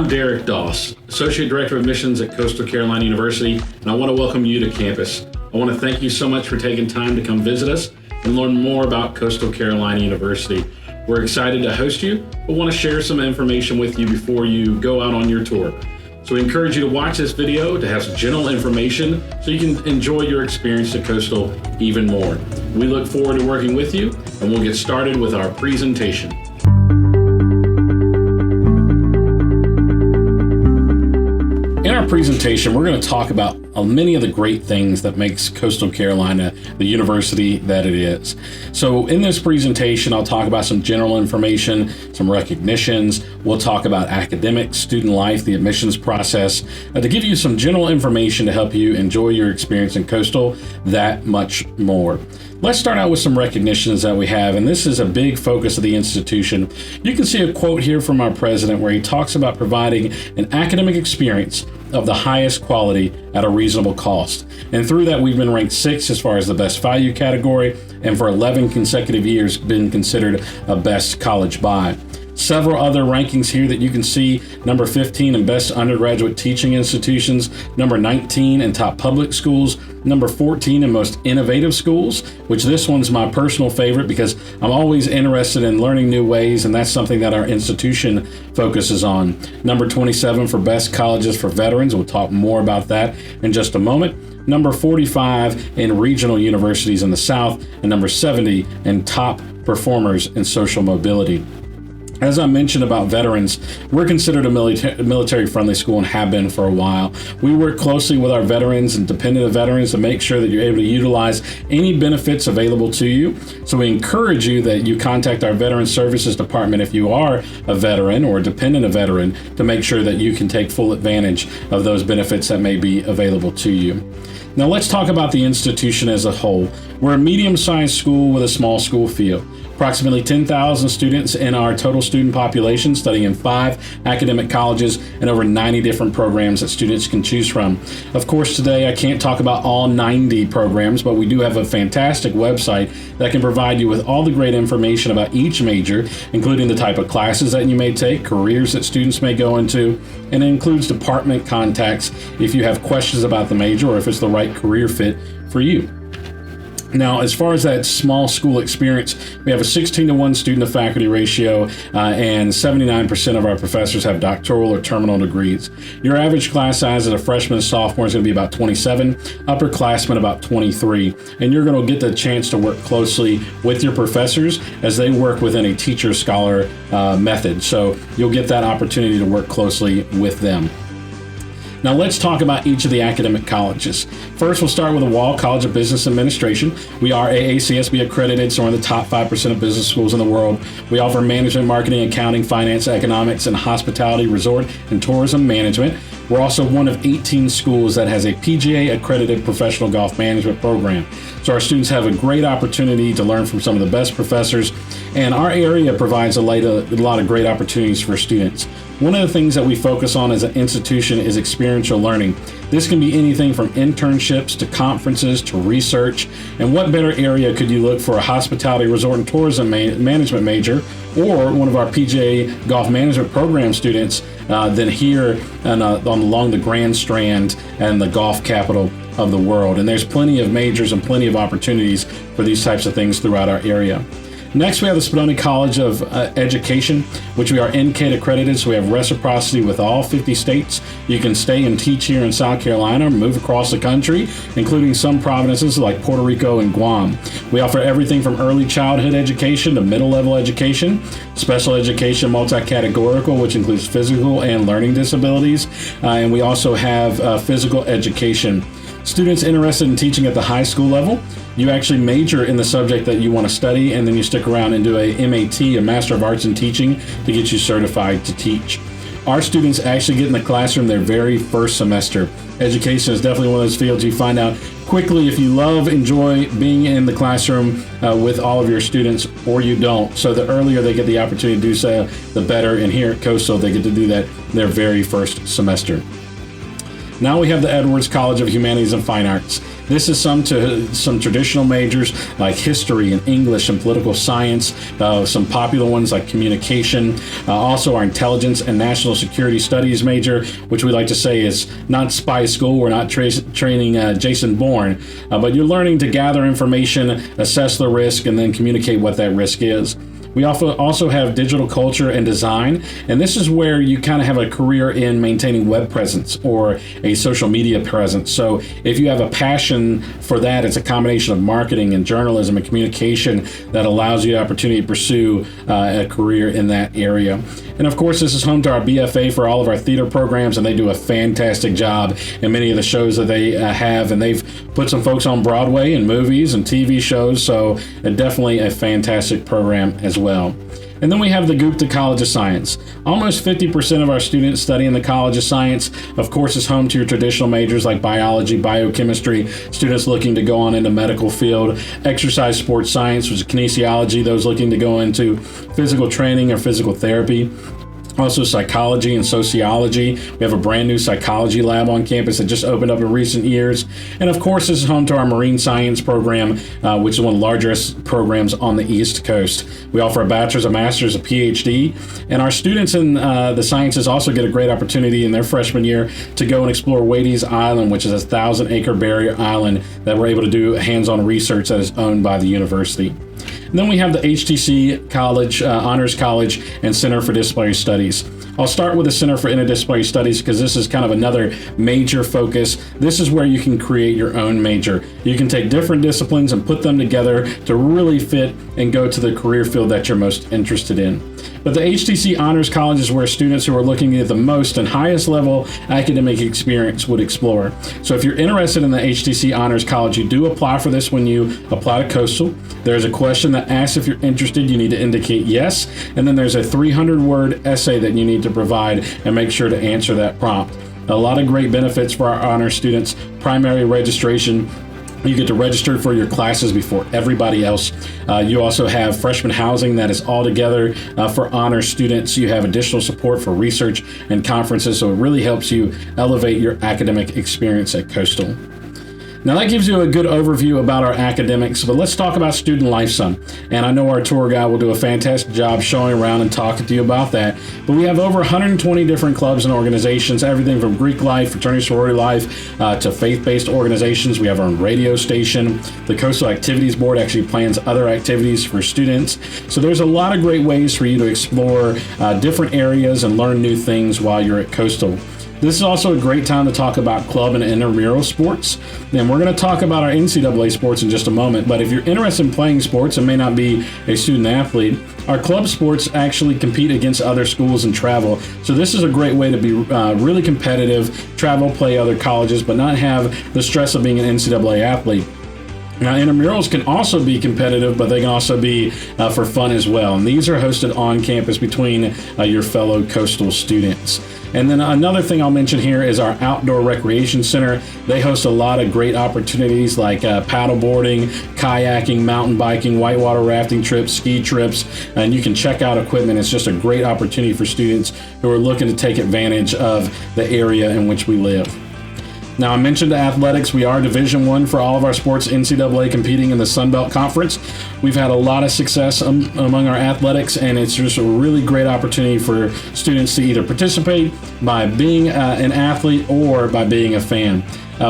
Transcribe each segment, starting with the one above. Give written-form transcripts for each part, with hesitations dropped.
I'm Derek Doss, Associate Director of Admissions at Coastal Carolina University, and I want to welcome you to campus. I want to thank you so much for taking time to come visit us and learn more about Coastal Carolina University. We're excited to host you, but want to share some information with you before you go out on your tour. So we encourage you to watch this video to have some general information so you can enjoy your experience at Coastal even more. We look forward to working with you, and we'll get started with our presentation. In our presentation, we're going to talk about many of the great things that makes Coastal Carolina the university that it is. So in this presentation, I'll talk about some general information, some recognitions. We'll talk about academics, student life, the admissions process, to give you some general information to help you enjoy your experience in Coastal that much more. Let's start out with some recognitions that we have, and this is a big focus of the institution. You can see a quote here from our president where he talks about providing an academic experience of the highest quality at a reasonable cost. And through that, we've been ranked 6th as far as the best value category, and for 11 consecutive years been considered a best college buy. Several other rankings here that you can see: number 15 in best undergraduate teaching institutions, number 19 in top public schools, number 14 in most innovative schools, which this one's my personal favorite because I'm always interested in learning new ways, and that's something that our institution focuses on. Number 27 for best colleges for veterans. We'll talk more about that in just a moment. Number 45 in regional universities in the South, and number 70 in top performers in social mobility. As I mentioned about veterans, we're considered a military-friendly school and have been for a while. We work closely with our veterans and dependent veterans to make sure that you're able to utilize any benefits available to you. So we encourage you that you contact our Veterans Services Department if you are a veteran or a dependent of veteran to make sure that you can take full advantage of those benefits that may be available to you. Now let's talk about the institution as a whole. We're a medium-sized school with a small school feel. Approximately 10,000 students in our total student population studying in 5 academic colleges and over 90 different programs that students can choose from. Of course, today I can't talk about all 90 programs, but we do have a fantastic website that can provide you with all the great information about each major, including the type of classes that you may take, careers that students may go into, and it includes department contacts if you have questions about the major or if it's the right career fit for you. Now, as far as that small school experience, we have a 16-to-1 student-to-faculty ratio, and 79% of our professors have doctoral or terminal degrees. Your average class size as a freshman and sophomore is going to be about 27, upperclassmen about 23, and you're going to get the chance to work closely with your professors as they work within a teacher-scholar method. So you'll get that opportunity to work closely with them. Now let's talk about each of the academic colleges. First, we'll start with the Wall College of Business Administration. We are AACSB accredited, so we're in the top 5% of business schools in the world. We offer management, marketing, accounting, finance, economics, and hospitality, resort, and tourism management. We're also one of 18 schools that has a PGA accredited professional golf management program. So our students have a great opportunity to learn from some of the best professors, and our area provides a lot of great opportunities for students. One of the things that we focus on as an institution is experiential learning. This can be anything from internships to conferences to research. And what better area could you look for a hospitality, resort, and tourism management major or one of our PGA golf management program students than here along the Grand Strand and the golf capital of the world. And there's plenty of majors and plenty of opportunities for these types of things throughout our area. Next, we have the Spinoni College of Education, which we are NCATE accredited, so we have reciprocity with all 50 states. You can stay and teach here in South Carolina or move across the country, including some provinces like Puerto Rico and Guam. We offer everything from early childhood education to middle-level education, special education multi-categorical, which includes physical and learning disabilities, and we also have physical education. Students interested in teaching at the high school level, you actually major in the subject that you want to study, and then you stick around and do a MAT, a Master of Arts in Teaching, to get you certified to teach. Our students actually get in the classroom their very first semester. Education is definitely one of those fields you find out quickly if you enjoy being in the classroom with all of your students, or you don't. So the earlier they get the opportunity to do so, the better. And here at Coastal, they get to do that their very first semester. Now we have the Edwards College of Humanities and Fine Arts. This is some traditional majors like history and English and political science, some popular ones like communication, also our intelligence and national security studies major, which we like to say is not spy school. We're not training Jason Bourne, but you're learning to gather information, assess the risk, and then communicate what that risk is. We also have digital culture and design, and this is where you kind of have a career in maintaining web presence or a social media presence. So if you have a passion for that, it's a combination of marketing and journalism and communication that allows you the opportunity to pursue a career in that area. And of course, this is home to our BFA for all of our theater programs, and they do a fantastic job in many of the shows that they have, and they've put some folks on Broadway and movies and TV shows, so definitely a fantastic program as well. And then we have the Gupta College of Science. Almost 50% of our students study in the College of Science. Of course, it's home to your traditional majors like biology, biochemistry, students looking to go on into medical field, exercise sports science, which is kinesiology, those looking to go into physical training or physical therapy. Also psychology and sociology. We have a brand new psychology lab on campus that just opened up in recent years. And of course, this is home to our marine science program, which is one of the largest programs on the East Coast. We offer a bachelor's, a master's, a PhD. And our students in the sciences also get a great opportunity in their freshman year to go and explore Wades Island, which is a 1,000-acre barrier island that we're able to do hands-on research that is owned by the university. And then we have the HTC College, Honors College, and Center for Disciplinary Studies. I'll start with the Center for Interdisciplinary Studies because this is kind of another major focus. This is where you can create your own major. You can take different disciplines and put them together to really fit and go to the career field that you're most interested in. But the HTC Honors College is where students who are looking at the most and highest level academic experience would explore. So if you're interested in the HTC Honors College, you do apply for this when you apply to Coastal. There's a question that asks if you're interested. You need to indicate yes. And then there's a 300-word essay that you need to provide and make sure to answer that prompt. A lot of great benefits for our honor students. Primary registration. You get to register for your classes before everybody else. You also have freshman housing that is all together for honor students. You have additional support for research and conferences, so it really helps you elevate your academic experience at Coastal. Now that gives you a good overview about our academics, but let's talk about student life some. And I know our tour guide will do a fantastic job showing around and talking to you about that. But we have over 120 different clubs and organizations, everything from Greek life, fraternity sorority life, to faith-based organizations. We have our own radio station. The Coastal Activities Board actually plans other activities for students. So there's a lot of great ways for you to explore different areas and learn new things while you're at Coastal. This is also a great time to talk about club and intramural sports. And we're going to talk about our NCAA sports in just a moment. But if you're interested in playing sports and may not be a student athlete, our club sports actually compete against other schools and travel. So this is a great way to be really competitive, travel, play other colleges, but not have the stress of being an NCAA athlete. Now, intramurals can also be competitive, but they can also be for fun as well. And these are hosted on campus between your fellow Coastal students. And then another thing I'll mention here is our Outdoor Recreation Center. They host a lot of great opportunities like paddleboarding, kayaking, mountain biking, whitewater rafting trips, ski trips, and you can check out equipment. It's just a great opportunity for students who are looking to take advantage of the area in which we live. Now, I mentioned athletics. We are Division I for all of our sports, NCAA competing in the Sun Belt Conference. We've had a lot of success among our athletics, and it's just a really great opportunity for students to either participate by being an athlete or by being a fan.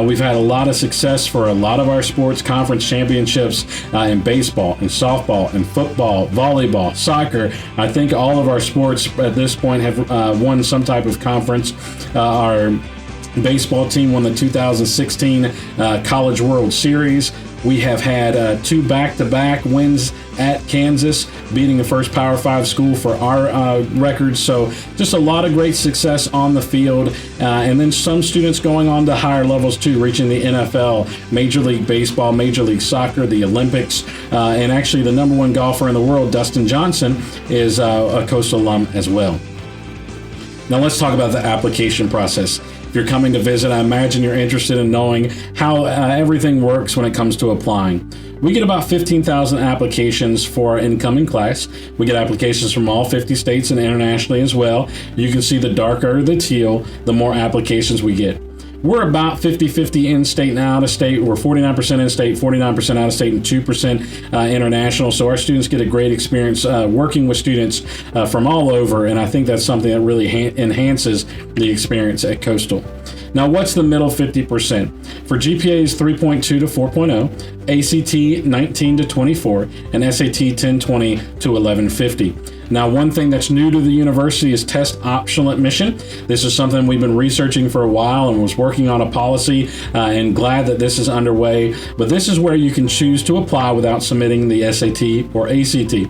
We've had a lot of success for a lot of our sports conference championships in baseball, and softball, and football, volleyball, soccer. I think all of our sports at this point have won some type of conference. Our baseball team won the 2016 College World Series. We have had 2 back-to-back wins at Kansas, beating the first Power 5 school for our records. So just a lot of great success on the field. And then some students going on to higher levels too, reaching the NFL, Major League Baseball, Major League Soccer, the Olympics. And actually the number 1 golfer in the world, Dustin Johnson, is a Coastal alum as well. Now let's talk about the application process. If you're coming to visit, I imagine you're interested in knowing how everything works when it comes to applying. We get about 15,000 applications for our incoming class. We get applications from all 50 states and internationally as well. You can see the darker the teal, the more applications we get. We're about 50-50 in-state and out-of-state. We're 49% in-state, 49% out-of-state, and 2% international. So our students get a great experience working with students from all over, and I think that's something that really enhances the experience at Coastal. Now, what's the middle 50%? For GPAs 3.2 to 4.0, ACT 19 to 24, and SAT 1020 to 1150. Now, one thing that's new to the university is test optional admission. This is something we've been researching for a while and was working on a policy, and glad that this is underway. But this is where you can choose to apply without submitting the SAT or ACT.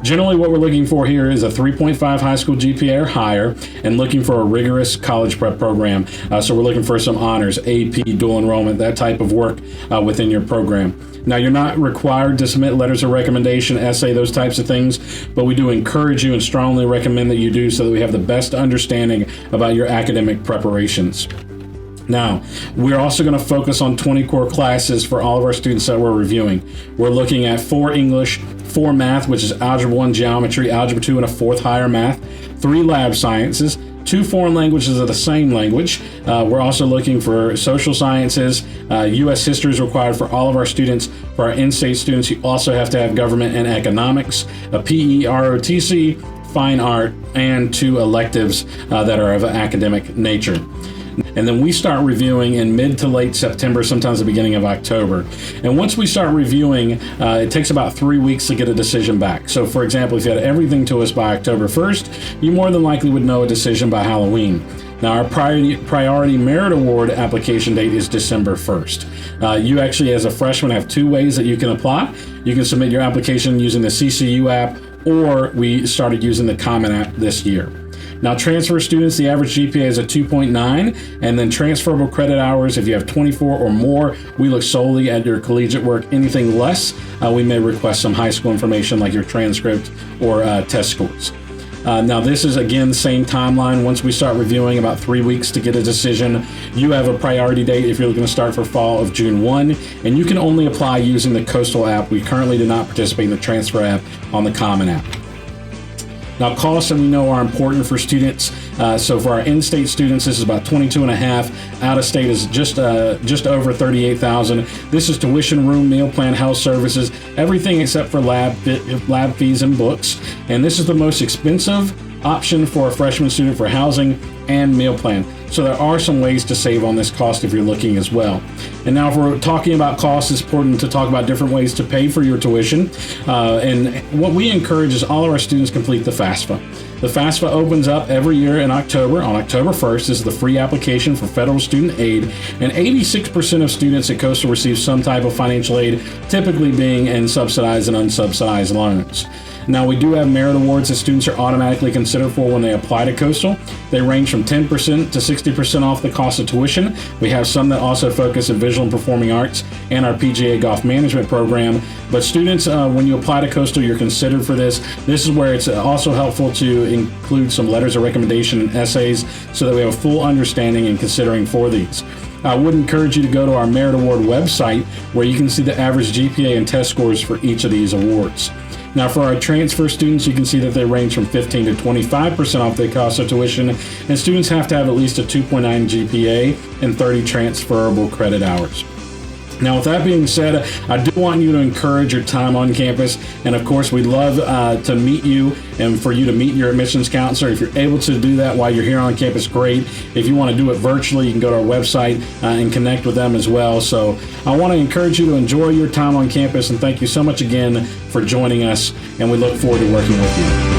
Generally, what we're looking for here is a 3.5 high school GPA or higher, and looking for a rigorous college prep program. So we're looking for some honors, AP, dual enrollment, that type of work within your program. Now, you're not required to submit letters of recommendation, essay, those types of things, but we do encourage you and strongly recommend that you do, so that we have the best understanding about your academic preparations. Now, we're also going to focus on 20 core classes for all of our students that we're reviewing. We're looking at 4 English, 4 math, which is Algebra 1 geometry, Algebra 2 and a 4th higher math, 3 lab sciences, 2 foreign languages of the same language. We're also looking for social sciences. U.S. history is required for all of our students. For our in-state students, you also have to have government and economics, a PE, ROTC, fine art, and 2 electives that are of an academic nature. And then we start reviewing in mid to late September, sometimes the beginning of October. And once we start reviewing, it takes about 3 weeks to get a decision back. So for example, if you had everything to us by October 1st, you more than likely would know a decision by Halloween. Now, our priority merit award application date is December 1st. You actually, as a freshman, have 2 ways that you can apply. You can submit your application using the CCU app, or we started using the Common App this year. Now, transfer students, the average GPA is a 2.9, and then transferable credit hours, if you have 24 or more, we look solely at your collegiate work. Anything less, we may request some high school information like your transcript or test scores. Now, this is, again, the same timeline. Once we start reviewing, about 3 weeks to get a decision. You have a priority date if you're looking to start for fall of June 1, and you can only apply using the Coastal app. We currently do not participate in the transfer app on the Common App. Now, costs that we know are important for students. So for our in-state students, this is about $22.5. Out-of-state is just over $38,000. This is tuition, room, meal plan, health services, everything except for lab fees and books. And this is the most expensive option for a freshman student for housing and meal plan. So there are some ways to save on this cost if you're looking as well. And now, if we're talking about costs, it's important to talk about different ways to pay for your tuition. And what we encourage is all of our students complete the FAFSA. The FAFSA opens up every year in October. On October 1st, this is the free application for federal student aid, and 86% of students at Coastal receive some type of financial aid, typically being in subsidized and unsubsidized loans. Now, we do have merit awards that students are automatically considered for when they apply to Coastal. They range from 10% to 60% off the cost of tuition. We have some that also focus on visual and performing arts and our PGA golf management program. But students, when you apply to Coastal, you're considered for this. This is where it's also helpful to include some letters of recommendation and essays so that we have a full understanding and considering for these. I would encourage you to go to our Merit Award website, where you can see the average GPA and test scores for each of these awards. Now, for our transfer students, you can see that they range from 15 to 25% off the cost of tuition, and students have to have at least a 2.9 GPA and 30 transferable credit hours. Now, with that being said, I do want you to encourage your time on campus, and of course, we'd love to meet you and for you to meet your admissions counselor. If you're able to do that while you're here on campus, great. If you want to do it virtually, you can go to our website and connect with them as well. So I want to encourage you to enjoy your time on campus, and thank you so much again for joining us, and we look forward to working with you.